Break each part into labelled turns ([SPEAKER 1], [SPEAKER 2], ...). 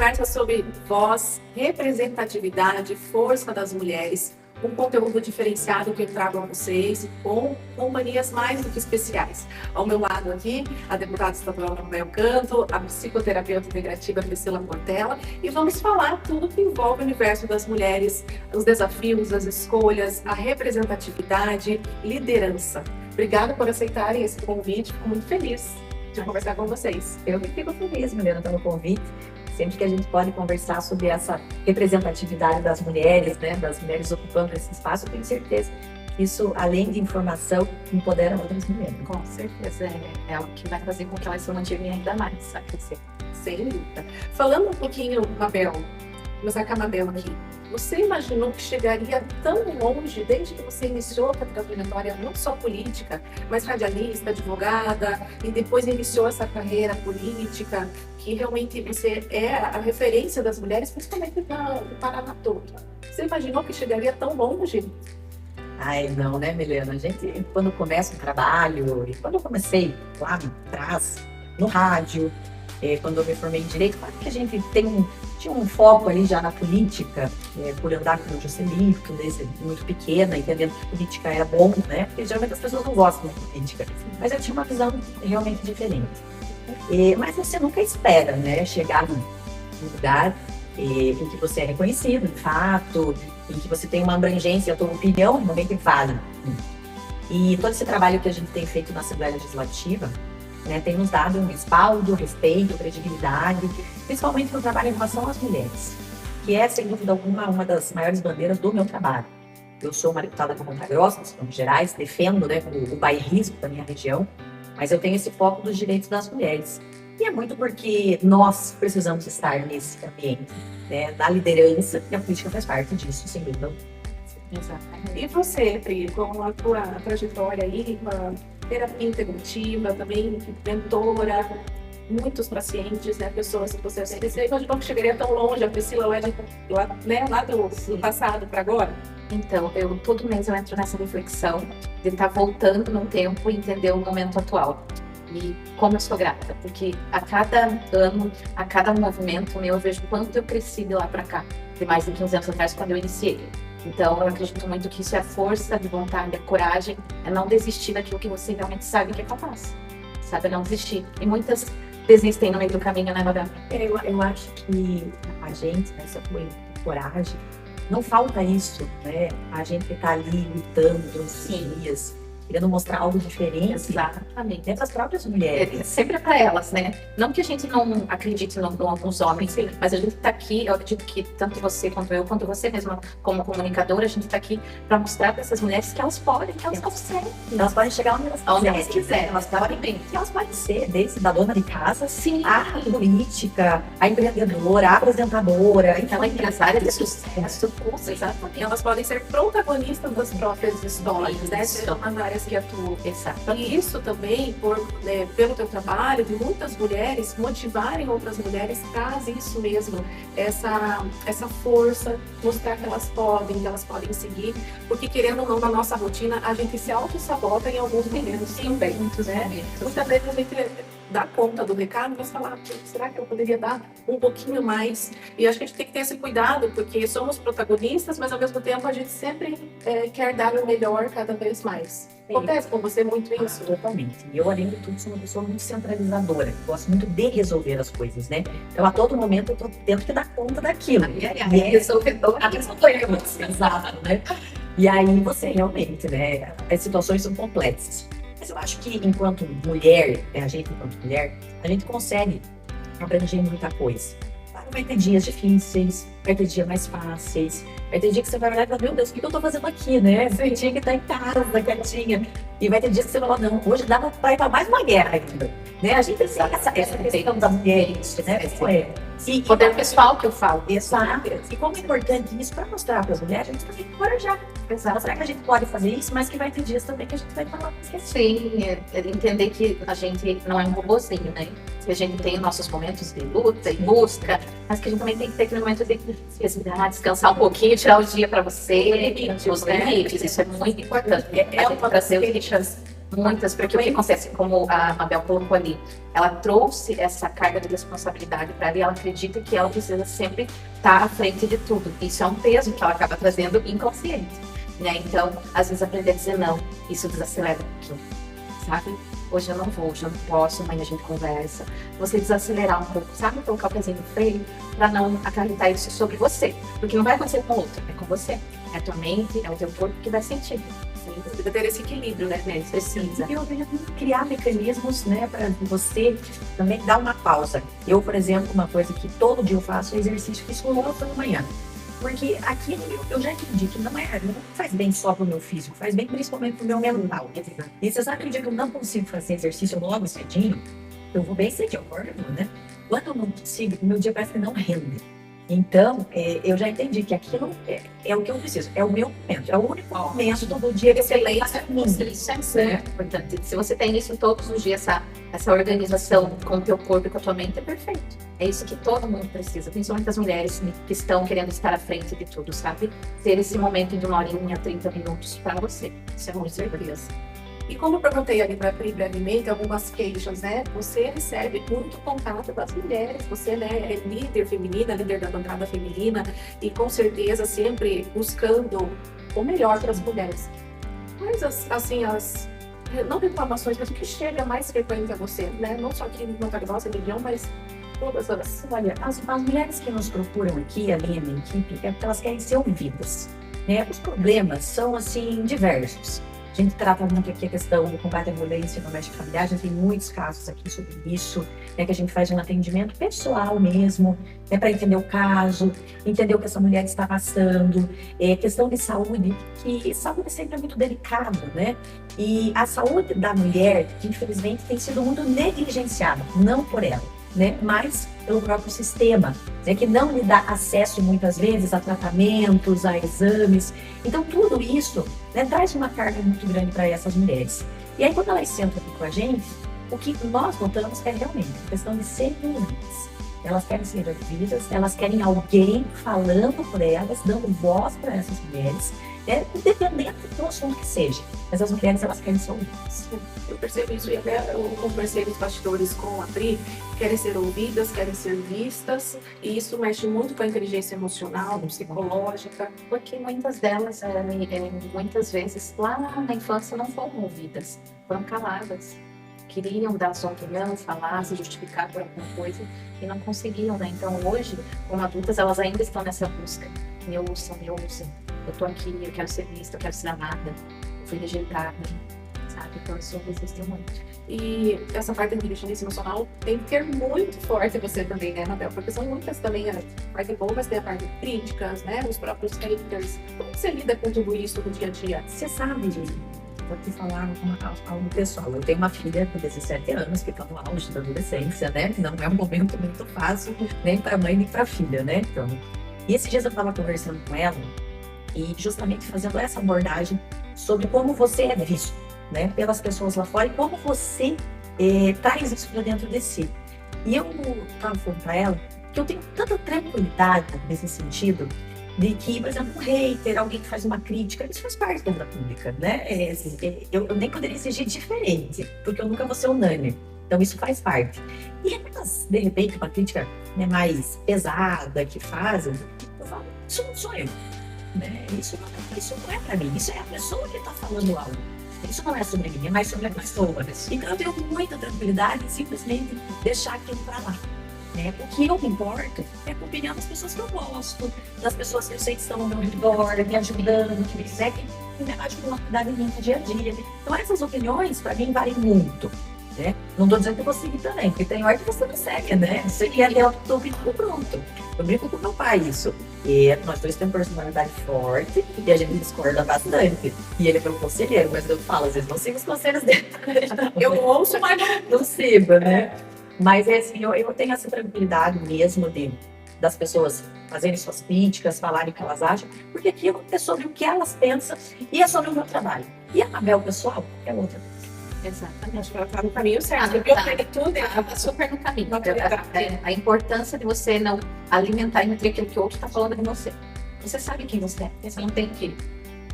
[SPEAKER 1] conversa sobre voz, representatividade, força das mulheres, um conteúdo diferenciado que eu trago a vocês, com companhias mais do que especiais. Ao meu lado aqui, a deputada estadual Rafael Canto, a psicoterapeuta integrativa Priscila Portela, e vamos falar tudo que envolve o universo das mulheres, os desafios, as escolhas, a representatividade, liderança. Obrigada por aceitarem esse convite, fico muito feliz de conversar com vocês.
[SPEAKER 2] Eu que fico feliz, Milena, pelo convite. Sempre que a gente pode conversar sobre essa representatividade das mulheres, né, das mulheres ocupando esse espaço, eu tenho certeza que isso, além de informação, empodera outras mulheres.
[SPEAKER 3] Com certeza, é o que vai fazer com que elas se mantivem ainda mais a crescer.
[SPEAKER 1] Sem dúvida. Falando um pouquinho, Mabel, começar com a Mabel aqui. Você imaginou que chegaria tão longe desde que você iniciou a trajetória não só política, mas radialista, advogada, e depois iniciou essa carreira política, que realmente você é a referência das mulheres, principalmente do Paraná todo. Você imaginou que chegaria tão longe?
[SPEAKER 2] Ai, não, né, Milena? A gente, quando começa um trabalho, e quando eu comecei lá atrás, no rádio, quando eu me formei em Direito, claro que a gente tinha um foco ali já na política, por andar com o Juscelino, desde muito pequena, entendendo que política era bom, né? Porque geralmente as pessoas não gostam de política, mas eu tinha uma visão realmente diferente. Mas você nunca espera, né, chegar num lugar em que você é reconhecido, de fato, em que você tem uma abrangência, a tua opinião no momento que vale. E todo esse trabalho que a gente tem feito na Assembleia Legislativa, né, tem nos dado um respaldo, respeito, credibilidade, principalmente no trabalho em relação às mulheres, que é, sem dúvida alguma, uma das maiores bandeiras do meu trabalho. Eu sou uma deputada por Ponta Grossa, nos Campos Gerais, defendo, né, o bairrismo da minha região, mas eu tenho esse foco dos direitos das mulheres. E é muito porque nós precisamos estar nesse ambiente, né, da liderança, e a política faz parte disso, sem dúvida.
[SPEAKER 1] Exatamente. E você, Pri, com a tua trajetória aí, com a terapia integrativa, também mentora, muitos pacientes, né, pessoas que você assiste. Você imaginou que chegaria tão longe, a Priscila lá do passado para agora?
[SPEAKER 3] Então, todo mês eu entro nessa reflexão de estar voltando no tempo e entender o momento atual. E como eu sou grata, porque a cada ano, a cada movimento meu, eu vejo quanto eu cresci de lá para cá, de mais de 15 anos atrás, quando eu iniciei. Então, eu acredito muito que isso é a força de vontade, a coragem, é não desistir daquilo que você realmente sabe que é capaz, sabe? Não desistir. E muitas desistem no meio do caminho, né, Madame?
[SPEAKER 2] Eu acho que a gente, nessa coragem, não falta isso, né? A gente tá ali lutando todos os dias, querendo mostrar algo diferente.
[SPEAKER 3] Exatamente.
[SPEAKER 2] Para as próprias mulheres.
[SPEAKER 3] Sempre para elas, né? Não que a gente não acredite nos homens, sim, mas a gente está aqui, eu acredito que tanto você quanto eu, quanto você mesma como comunicadora, a gente está aqui para mostrar para essas mulheres que elas podem, que elas conseguem.
[SPEAKER 2] Elas podem chegar onde elas quiserem.
[SPEAKER 3] Elas podem bem.
[SPEAKER 2] Que elas podem ser, desde a dona de casa,
[SPEAKER 3] sim,
[SPEAKER 2] a política, a empreendedora, a apresentadora,
[SPEAKER 3] aquela empresária de sucesso.
[SPEAKER 1] Exatamente. Elas podem ser protagonistas das próprias histórias, né? Seja uma áreas que atuam. E isso também, pelo teu trabalho, de muitas mulheres motivarem outras mulheres, traz isso mesmo, essa força, mostrar que elas podem seguir, porque querendo ou não, na nossa rotina, a gente se auto-sabota em alguns momentos também, né? Muitas vezes a gente dá conta do recado, mas falar, será que eu poderia dar um pouquinho mais? E acho que a gente tem que ter esse cuidado, porque somos protagonistas, mas ao mesmo tempo a gente sempre quer dar o melhor cada vez mais. Acontece com você muito isso?
[SPEAKER 2] Totalmente. E eu, além de tudo, sou uma pessoa muito centralizadora. Gosto muito de resolver as coisas, né? Então, a todo momento, eu tô tendo que dar conta daquilo.
[SPEAKER 3] Resolvedora.
[SPEAKER 2] Exato, né? E aí, você realmente, né? As situações são complexas. Mas eu acho que, enquanto mulher, a gente consegue abranger muita coisa. Claro, vai ter dias difíceis, vai ter dias mais fáceis, vai ter dia que você vai olhar e falar, meu Deus, o que eu tô fazendo aqui, né? Você tinha que estar em casa, quietinha. E vai ter dias que você fala, não, hoje dá pra ir pra mais uma guerra ainda. Né? A gente tem essa questão das mulheres, né?
[SPEAKER 3] E poder pessoal que eu falo.
[SPEAKER 2] Exato. E como é importante isso para mostrar para as mulheres, a gente tem que encorajar. Mostrar que a gente pode fazer isso, mas que vai ter dias também que a gente vai falar.
[SPEAKER 3] Sim, entender que a gente não é um robôzinho, né? Que a gente tem nossos momentos de luta e busca, mas que a gente também tem que ter aquele momento de respirar, descansar um pouquinho, tirar o dia para você, os limites, isso é muito importante.
[SPEAKER 1] É uma das queixas
[SPEAKER 3] Muitas, porque o que acontece, como a Mabel colocou ali, ela trouxe essa carga de responsabilidade para ela e ela acredita que ela precisa sempre estar à frente de tudo. Isso é um peso que ela acaba trazendo inconsciente, né? Então, às vezes aprender a dizer não, isso desacelera um pouquinho, sabe? Hoje eu não vou, hoje eu não posso, amanhã a gente conversa. Você desacelerar um pouco, sabe? Colocar o pezinho no freio para não acarretar isso sobre você. Porque não vai acontecer com o outro, é com você. É a tua mente, é o teu corpo que vai sentir.
[SPEAKER 1] Precisa ter esse equilíbrio, né?
[SPEAKER 3] Precisa.
[SPEAKER 2] E eu vejo criar mecanismos, né, para você também dar uma pausa. Eu, por exemplo, uma coisa que todo dia eu faço é exercício fisiológico pela manhã. Porque aquilo eu já entendi que não faz bem só pro meu físico, faz bem principalmente pro meu mental. E você sabe que o dia que eu não consigo fazer exercício logo cedinho, eu vou bem cedinho, eu acordo, né? Quando eu não consigo, meu dia parece que não rende. Então, eu já entendi que aquilo é o que eu preciso, é o meu momento, é o único momento do dia que
[SPEAKER 3] Excelência, isso é muito importante. Se você tem isso todos os dias, essa organização com o teu corpo e com a tua mente, é perfeito. É isso que todo mundo precisa, principalmente as mulheres que estão querendo estar à frente de tudo, sabe? Ter esse momento de 1 horinha, 30 minutos para você. Isso é muito certeza.
[SPEAKER 1] E como eu perguntei ali para a Pri brevemente, algumas queixas, né? Você recebe muito contato das mulheres, você, né, é líder feminina, líder da bancada feminina, e com certeza sempre buscando o melhor para as mulheres. Mas, assim, não reclamações, mas o que chega mais frequente a você, né? Não só aqui no Nossa região, mas todas as...
[SPEAKER 2] Olha, as mulheres que nos procuram aqui, a minha equipe, é porque elas querem ser ouvidas, né? Os problemas são, assim, diversos. A gente trata muito aqui a questão do combate à violência doméstica familiar, a gente tem muitos casos aqui sobre isso, né, que a gente faz um atendimento pessoal mesmo, né, para entender o caso, entender o que essa mulher está passando, questão de saúde, que saúde sempre é muito delicado, né? E a saúde da mulher, infelizmente, tem sido muito negligenciada, não por ela, né, mas pelo próprio sistema, né, que não lhe dá acesso muitas vezes a tratamentos, a exames. Então tudo isso, né, traz uma carga muito grande para essas mulheres. E aí quando elas sentam aqui com a gente, o que nós notamos é realmente a questão de serem ouvidas. Elas querem ser ouvidas, elas querem alguém falando por elas, dando voz para essas mulheres, independente do assunto que seja. Mas as mulheres, elas querem ser ouvidas.
[SPEAKER 1] Eu percebo isso, e até eu conversei nos bastidores com a Pri, querem ser ouvidas, querem ser vistas, e isso mexe muito com a inteligência emocional, psicológica.
[SPEAKER 3] Porque muitas delas, muitas vezes, lá na infância não foram ouvidas, foram caladas. Queriam dar sua opinião, falar, se justificar por alguma coisa e não conseguiam, né? Então hoje, como adultas, elas ainda estão nessa busca. Me ouçam. Eu tô aqui, eu quero ser vista, eu quero ser amada. Eu fui rejeitada, sabe? Então isso existe muito.
[SPEAKER 1] E essa parte da inteligência emocional tem que ter muito forte você também, né, Mabel? Porque são muitas também a parte boa, mas tem a parte críticas, né? Os próprios haters. Como você lida com tudo isso no dia a dia?
[SPEAKER 2] Você sabe, vou te falar algo pessoal. Eu tenho uma filha com 17 anos que está no auge da adolescência, né? Não é um momento muito fácil, nem para a mãe nem para a filha, né? Então, e esses dias eu estava conversando com ela e justamente fazendo essa abordagem sobre como você é visto, né, pelas pessoas lá fora e como você traz isso para dentro de si. E eu estava falando para ela que eu tenho tanta tranquilidade nesse sentido de que, por exemplo, um hater, alguém que faz uma crítica, isso faz parte da vida pública, né? Eu nem poderia exigir diferente, porque eu nunca vou ser unânime. Então, isso faz parte. E aquelas, de repente, uma crítica, né, mais pesada que fazem, eu falo, isso não sou eu. Né? Isso não é para mim, isso é a pessoa que está falando algo. Isso não é sobre mim, é mais sobre a pessoa. Então, eu tenho muita tranquilidade em simplesmente deixar aquilo para lá. Né? O que eu me importo é com a opinião das pessoas que eu gosto, das pessoas que eu sei que estão ao meu redor, me ajudando, que me seguem, que me ajudam a cuidar de mim no dia a dia. Então, essas opiniões, para mim, valem muito. Né? Não estou dizendo que eu vou seguir também, porque tem hora que você não segue, né? Você quer ter a tua opinião, pronto. Eu brinco com meu pai isso. E nós dois temos personalidade forte e a gente discorda bastante. E ele é meu conselheiro, mas eu falo, às vezes não sigo os conselhos dele. Eu ouço, mas não sigo, né? Mas é assim, eu tenho essa tranquilidade mesmo das pessoas fazerem suas críticas, falarem o que elas acham, porque aquilo é sobre o que elas pensam e é sobre o meu trabalho. E a Mabel pessoal é outra coisa.
[SPEAKER 3] Exatamente.
[SPEAKER 1] Acho que ela está no caminho certo. Porque eu tenho tudo,
[SPEAKER 3] ela está super no caminho. A importância de você não alimentar e nutrir aquilo que o outro está falando de você. Você sabe quem você é. Você não tem que...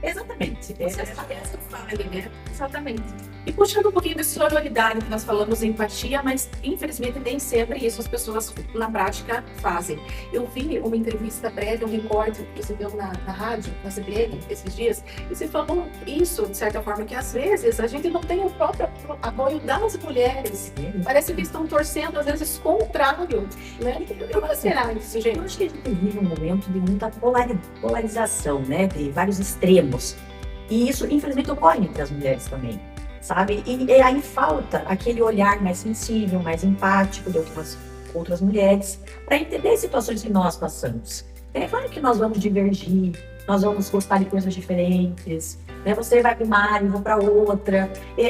[SPEAKER 2] Exatamente.
[SPEAKER 3] Você sabe essa fala ali, né? Exatamente.
[SPEAKER 1] E puxando um pouquinho desse sororidade que nós falamos, empatia, mas infelizmente nem sempre isso as pessoas na prática fazem. Eu vi uma entrevista prévia, um repórter que você viu na rádio, na CBN, esses dias, e você falou isso, de certa forma, que às vezes a gente não tem o próprio apoio das mulheres. Parece que estão torcendo, às vezes, contrário, né? Como será isso, gente?
[SPEAKER 2] Eu acho que a gente vive um momento de muita polarização, né? De vários extremos. E isso, infelizmente, ocorre entre as mulheres também, sabe? E aí falta aquele olhar mais sensível, mais empático de outras mulheres para entender as situações que nós passamos. É claro que nós vamos divergir, nós vamos gostar de coisas diferentes, né? Você vai para uma área, eu vou para outra.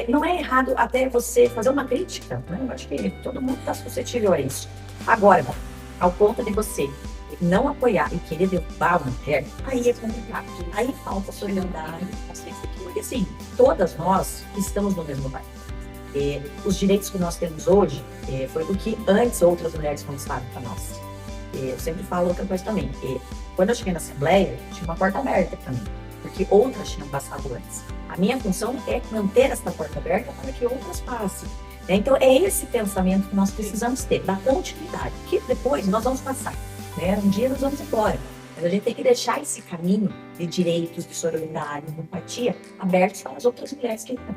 [SPEAKER 2] Não é errado até você fazer uma crítica, né? Eu acho que todo mundo está suscetível a isso. Agora, ao ponto de você não apoiar e querer derrubar uma mulher, aí é complicado. Aí falta solidariedade, porque assim, todas nós estamos no mesmo barco. Os direitos que nós temos hoje foi o que antes outras mulheres conquistaram para nós. Eu sempre falo outra coisa também. Quando eu cheguei na Assembleia, tinha uma porta aberta para mim, porque outras tinham passado antes. A minha função é manter essa porta aberta para que outras passem. Então é esse pensamento que nós precisamos ter, da continuidade, que depois nós vamos passar. Né? Um dia nós vamos embora, mas a gente tem que deixar esse caminho de direitos, de sororidade, de empatia abertos para as outras mulheres que estão.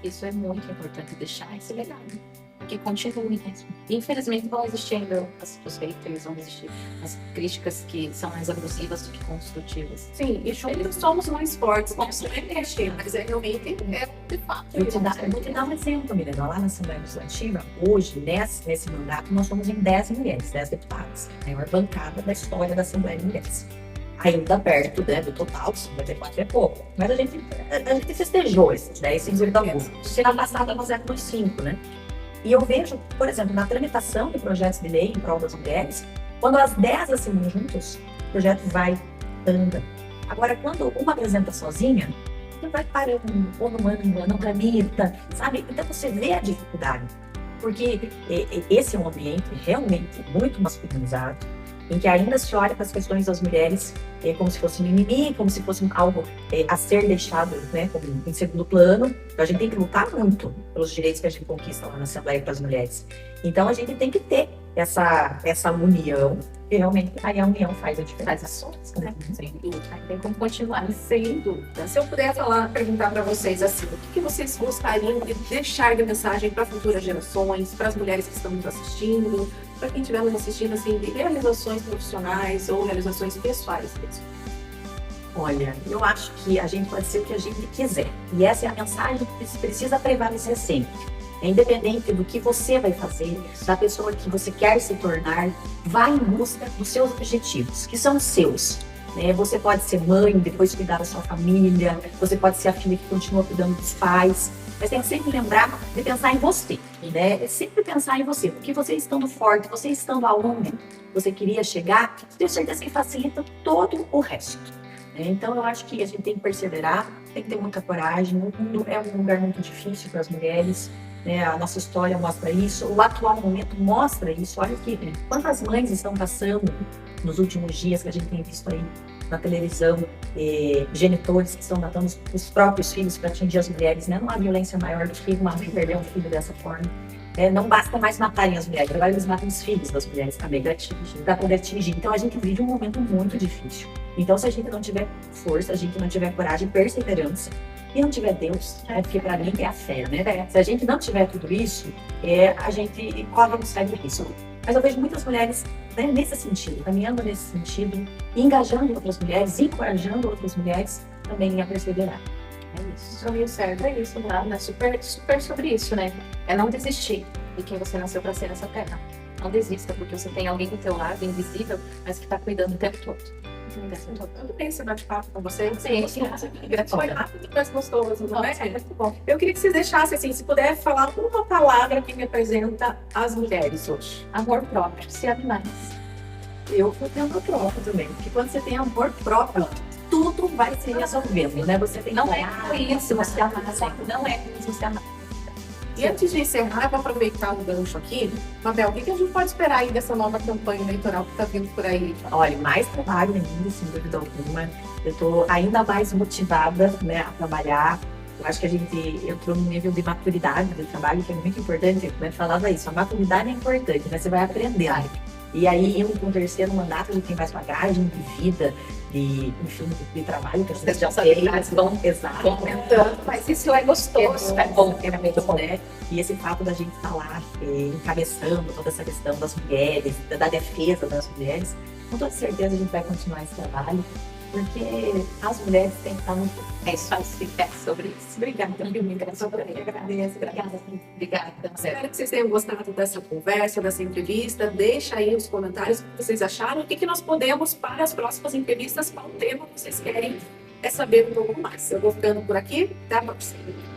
[SPEAKER 3] Isso é muito importante, deixar esse legado, que continue mesmo. Infelizmente vão existir ainda os haters, vão existir as críticas que são mais abusivas do que construtivas.
[SPEAKER 1] Sim, e juntos somos mais fortes, como sempre mexer, mas realmente de fato.
[SPEAKER 2] Eu vou te dar um exemplo, Milena. Lá na Assembleia Legislativa, hoje, nesse mandato, nós somos em 10 mulheres, 10 deputadas. A maior bancada da história da Assembleia de Mulheres. Ainda perto, né, do total, 54 é pouco. Mas a gente festejou esses 10 sem dúvida alguma. Na passada nós éramos 5, né? E eu vejo, por exemplo, na tramitação de projetos de lei em prol das mulheres, quando as 10 assinam juntos, o projeto vai, anda. Agora, quando uma apresenta sozinha, você vai parando, ou não tramita, sabe? Então você vê a dificuldade. Porque esse é um ambiente realmente muito masculinizado, em que ainda se olha para as questões das mulheres como se fosse mimimi, como se fosse algo a ser deixado, né, como em segundo plano. Então a gente tem que lutar muito pelos direitos que a gente conquista lá na Assembleia para as mulheres. Então a gente tem que ter essa união, e realmente aí a união faz a diferença.
[SPEAKER 3] Faz ações, né? Sem dúvida. Tem como continuar.
[SPEAKER 1] Sem dúvida. Se eu puder perguntar para vocês assim, o que vocês gostariam de deixar de mensagem para futuras gerações, para as mulheres que estão nos assistindo, para quem estiver nos assistindo, assim, de realizações profissionais ou realizações pessoais mesmo?
[SPEAKER 2] Olha, eu acho que a gente pode ser o que a gente quiser. E essa é a mensagem que precisa prevalecer sempre. Independente do que você vai fazer, da pessoa que você quer se tornar, vá em busca dos seus objetivos, que são seus. Né? Você pode ser mãe, depois cuidar da sua família, você pode ser a filha que continua cuidando dos pais, mas tem que sempre lembrar de pensar em você, né? É sempre pensar em você, porque você estando forte, você estando aonde você queria chegar, tenho certeza que facilita todo o resto. Né? Então eu acho que a gente tem que perseverar, tem que ter muita coragem. O mundo é um lugar muito difícil para as mulheres. Né, a nossa história mostra isso, o atual momento mostra isso. Olha que quantas mães estão passando nos últimos dias que a gente tem visto aí na televisão, genitores que estão matando os próprios filhos para atingir as mulheres. Né? Não há violência maior do que uma mãe perder um filho dessa forma. Não basta mais matarem as mulheres, agora eles matam os filhos das mulheres também, para poder atingir. Então a gente vive um momento muito difícil. Então se a gente não tiver força, a gente não tiver coragem, perseverança, e não tiver Deus, porque para mim é a fé, né? Se a gente não tiver tudo isso, a gente corre um sério risco. Mas eu vejo muitas mulheres, né, nesse sentido, caminhando nesse sentido, engajando outras mulheres, encorajando outras mulheres também a perseverar.
[SPEAKER 3] É isso. Caminho certo, é isso, né? É super sobre isso, né? É não desistir de quem você nasceu para ser nessa terra. Não desista, porque você tem alguém do teu lado, invisível, mas que está cuidando o tempo todo.
[SPEAKER 1] Tudo bem esse bate-papo com vocês?
[SPEAKER 3] Sim.
[SPEAKER 1] Foi rápido, mas gostoso, não é?
[SPEAKER 3] Muito bom.
[SPEAKER 1] Eu queria que vocês deixassem, assim, se puder falar uma palavra que representa as mulheres hoje.
[SPEAKER 3] Amor próprio, se ame mais.
[SPEAKER 2] Eu vou ter amor próprio também, porque quando você tem amor próprio, tudo vai se resolvendo, né? Você tem
[SPEAKER 3] não é isso, você amar sempre. Não é isso, você amar.
[SPEAKER 1] E antes de encerrar, eu vou aproveitar um gancho aqui. Mabel, o que a gente pode esperar aí dessa nova campanha eleitoral que está vindo por aí?
[SPEAKER 2] Olha, mais trabalho ainda, sem dúvida alguma. Eu estou ainda mais motivada, né, a trabalhar. Eu acho que a gente entrou num nível de maturidade do trabalho que é muito importante. Eu falava isso, a maturidade é importante, mas você vai aprendendo. E aí, indo com o terceiro mandato, ele tem mais bagagem de vida, enfim, de trabalho que vocês já
[SPEAKER 3] vão
[SPEAKER 2] exato.
[SPEAKER 3] aumentando, mas isso é gostoso,
[SPEAKER 2] É muito bom, né? E esse fato da gente estar lá encabeçando toda essa questão das mulheres, da defesa das mulheres, com toda certeza a gente vai continuar esse trabalho, porque as mulheres têm que estar no foco.
[SPEAKER 3] É isso aí, é sobre isso.
[SPEAKER 1] Obrigada, Filminha.
[SPEAKER 2] Eu agradeço.
[SPEAKER 3] Obrigada.
[SPEAKER 1] Espero que vocês tenham gostado dessa conversa, dessa entrevista. Deixa aí nos comentários o que vocês acharam, o que nós podemos para as próximas entrevistas, qual tema vocês querem saber um pouco mais. Eu vou ficando por aqui. Até a próxima.